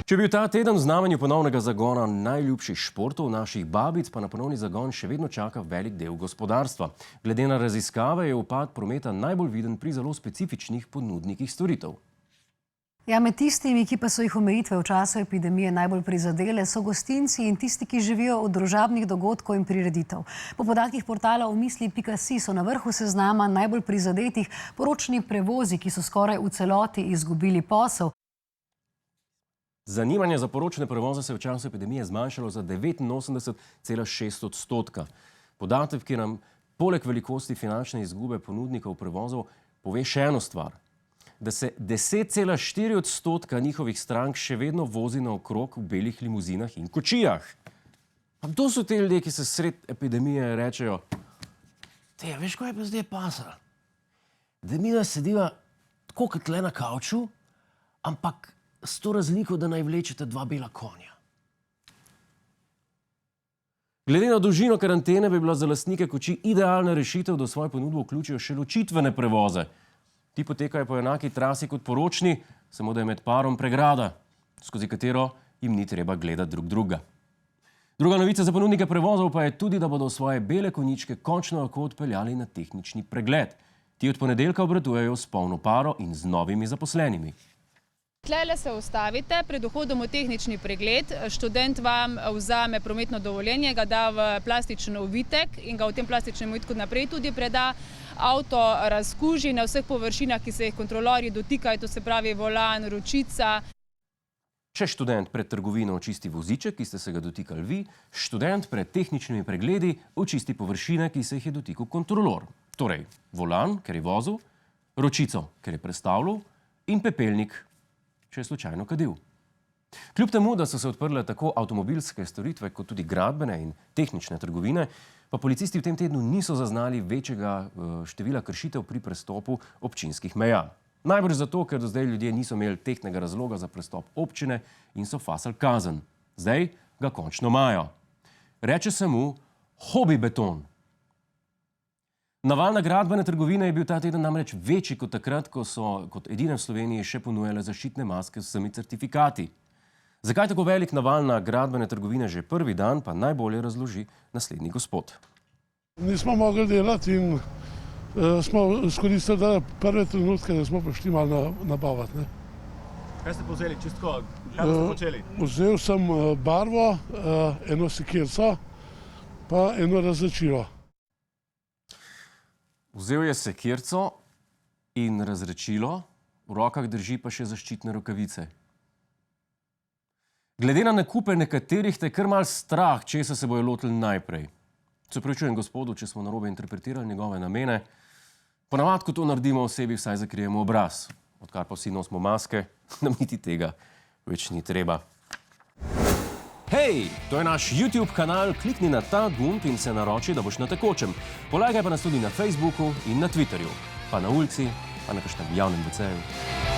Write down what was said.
Če je bil ta teden v znamenju ponovnega zagona najljubših športov naših babic, pa na ponovni zagon še vedno čaka velik del gospodarstva. Glede na raziskave je upad prometa najbolj viden pri zelo specifičnih ponudnikih storitev. Ja, med tistimi, ki pa so jih omejitve v času epidemije najbolj prizadele, so gostinci in tisti, ki živijo od družabnih dogodkov in prireditev. Po podatkih portala omisli.si so na vrhu seznama najbolj prizadetih poročni prevozi, ki so skoraj v celoti izgubili posel. Zanimanje za poročne prevoze se je v času epidemije zmanjšalo za 89,6%. Podatek, ki nam poleg velikosti finančne izgube ponudnikov prevozov pove še eno stvar. Da se 10,4% njihovih strank še vedno vozi naokrog v belih limuzinah in kočijah. Pa kdo so te ljudje, ki se sred epidemije rečejo: "Te, veš, kaj pa zdaj pasa? Da mi sediva tako kot tle na kavču, ampak s to razliko, da naj vlečete dva bela konja." Glede na dolžino karantene bi bila za lastnike kočij idealna rešitev, da v svojo ponudbo vključijo še ločitvene prevoze. Ti potekajo po enaki trasi kot poročni, samo da je med parom pregrada, skozi katero jim ni treba gledati drug drugega. Druga novica za ponudnike prevozov pa je tudi, da bodo svoje bele konjičke končno lahko odpeljali na tehnični pregled. Ti od ponedeljka obratujejo s polno paro in z novimi zaposlenimi. Tlele se ustavite, pred vhodom v tehnični pregled, študent vam vzame prometno dovoljenje, ga da v plastičen ovitek in ga v tem plastičnem ovitku naprej tudi preda. Avto razkuži na vseh površinah, ki se jih kontrolorji dotikajo, to se pravi volan, ročica. Če študent pred trgovino očisti voziček, ki ste se ga dotikali vi, študent pred tehničnimi pregledi očisti površine, ki se jih je dotikal kontrolor. Torej, volan, ker je vozil, ročico, ker je prestavljal, in pepelnik, če je slučajno kadil. Kljub temu, da so se odprle tako avtomobilske storitve, kot tudi gradbene in tehnične trgovine, pa policisti v tem tednu niso zaznali večjega števila kršitev pri prestopu občinskih meja. Najbrž zato, ker do zdaj ljudje niso imeli tehtnega razloga za prestop občine in so fasali kazen. Zdaj ga končno imajo. Reče se mu hobi beton. Naval na gradbene trgovine je bil ta teden namreč večji kot takrat, ko so kot edine v Sloveniji še ponujale zaščitne maske s vsemi certifikati. Zakaj tako velik naval na gradbene trgovine že prvi dan, pa najbolje razloži naslednji gospod. Nismo mogli delati in smo izkoristili prve trenutke, da smo prišli malo nabavati. Kaj ste povzeli, čistko? Kaj ste počeli? Vzel sem barvo, eno sekirco, pa eno razrečilo. Vzel je sekirco in razrečilo, v rokah drži pa še zaščitne rokavice. Glede na nakupe nekaterih te kar mal strah, česa se bojo lotili najprej. Se opravičujem gospodu, če smo narobe interpretirali njegove namene. Ponavadi, ko to naredimo, osebi vsaj zakrijemo obraz. Odkar pa vsi nosimo maske, nam niti tega več ni treba. Hej, to je naš YouTube kanal, klikni na ta gumb in se naroči, da boš na tekočem. Polajkaj pa nas tudi na Facebooku in na Twitterju, pa na ulici, pa na kakšnem javnem WC-ju.